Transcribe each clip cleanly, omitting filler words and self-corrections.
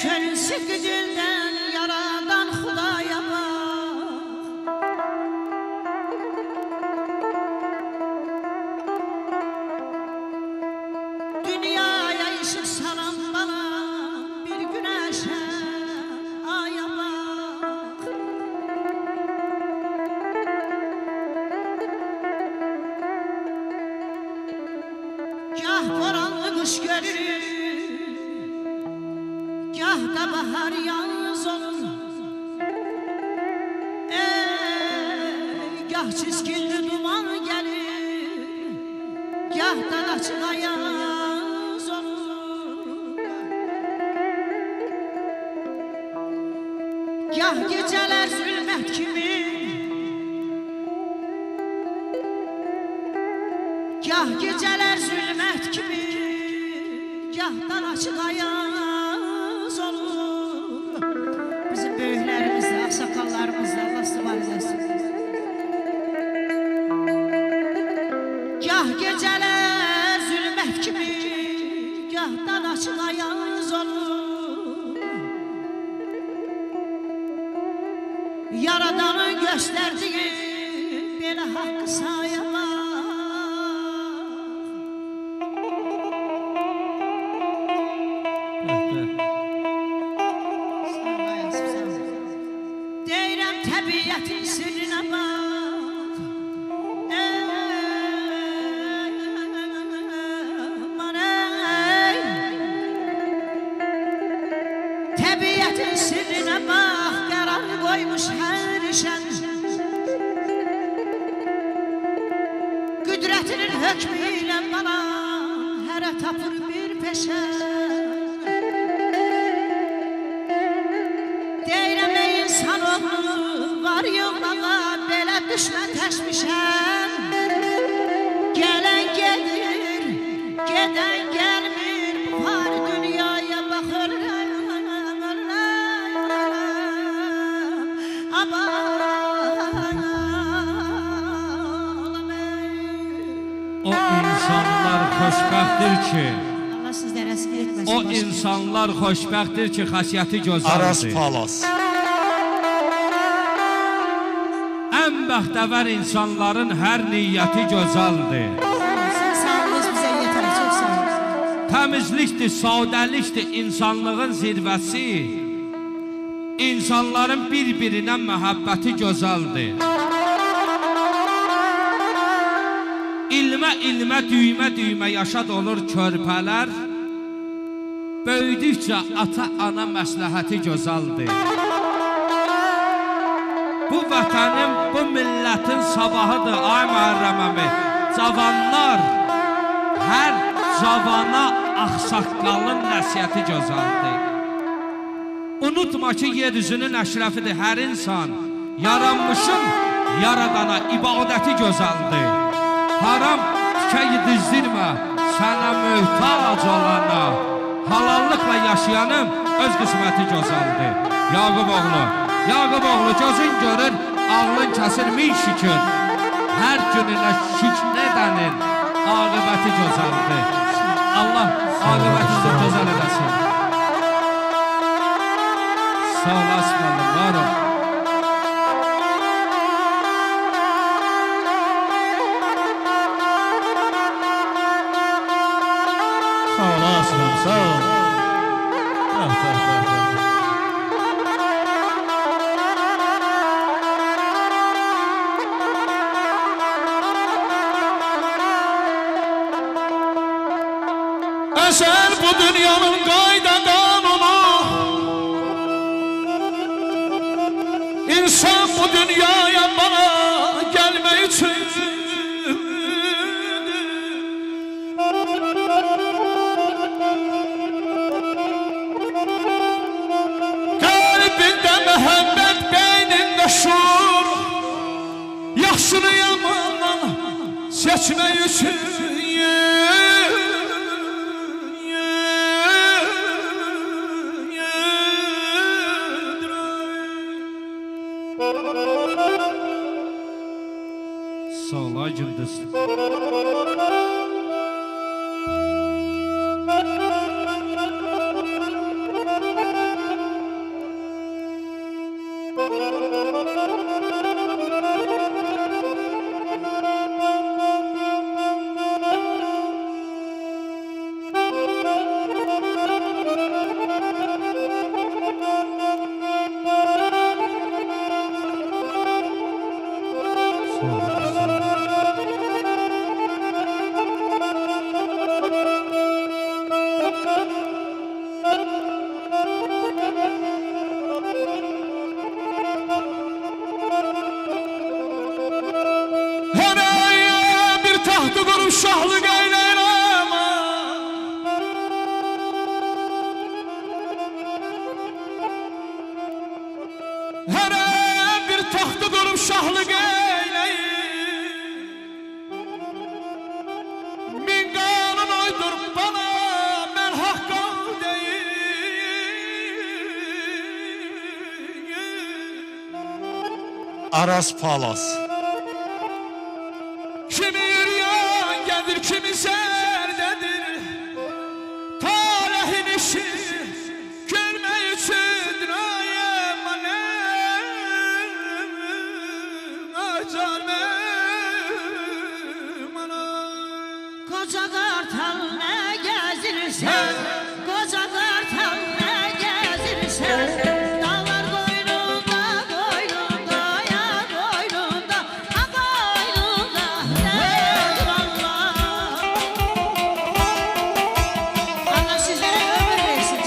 könül sıkı dilden yaradan Xudaya bak. Dünyaya ışık salan bana bir güneşe aya bak. Gah boranlı kış görürüm, gah da bahar yalnız olur. Gah çizgili duman gelir, gah da açık ayaz olur. Gah geceler zulmet kimi, gah geceler zulmet kimi, gahdan açık ayaz olur. Bizim büyüklerimizle, aksakallarımızla Allah sıvar eylesin. Gah geceler zulmet kimi, gahdan açık ayaz olur. Yaradanın gösterdiği böyle hakkı sayamaz. Deyirəm təbiyyətin sirrinə bax. Aman ey, təbiyyətin sirrinə bax, qərar qoymuş hər işən. Qüdrətinin hökmü ilə bana hərə tapır bir peşə. Deyirəm ey insanoğlu, var yoxlağa belə düşmə təşmişəm. Gələn gedir, gedən gəlmir, bu var dünyaya baxır. O insanlar xoşbəxtdir ki, Allah sizlərə əskik etməsin. o insanlar xoşbəxtdir ki, xasiyyəti Aras gözəldir. Palas. Ən bəxtəvər insanların hər niyyəti gözəldir. Sizin sağlığınız bizə yetər, çox sağ olun. Təmizlikdir, sadəlikdir insanlığın zirvəsi. İnsanların bir-birinə məhəbbəti gözəldir. İlmə düymə yaşad olur körpələr. Böyüdükcə ata-ana məsləhəti gözəldir. Bu vətənin, bu millətin sabahıdır ay Mühərrəm əmi. Cavanlar, hər cavana ağsaqqalın nəsiyyəti gözəldir. Unutma ki, yeryüzünün əşrəfidir hər insan. Yaranmışın yaradana ibadəti gözəldir. Haram tükəyi dizdirmə, sənə möhtac olana. Halallıqla yaşayanın öz qisməti gözəldir. Yaqub oğlu gözün görür, ağlın kəsir min şükür. Hər gününə şükr edənin aqibəti gözəldir. Allah aqibətinizi gözəl edəsin. Sağ olasın, var ol. Sağ olasın, sağ ol. Eser bu dünyanın qayda kanunu. İnsan bu dünyaya bana gelmek için kalbinde mehabbet, beyninde şuur, yaxşını yamandan seçmek için Sağ ol, ay gündüz. durup şahlık eyler ama her bir taxtı durup şahlık eyleyin min kanun uydurup bana ben hakka Aras Palas. kimi yürüyen gelir kimi serdedir tarihin işi görmek için Koca kartal ne gezirsen, koca kartal ne gezirsen, dağlar koynunda, koynunda, ya koynunda, ha koynunda, eyvallah. Allah sizlere ömür versin.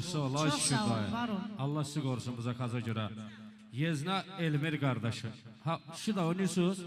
Çox sağ ol, ay Çox sağ ol, Şüdaya. var ol. Allah sizi qorusun buza kaza görə. Yezna Elmir qardaşı. Ha, Şüda, o nüsuz?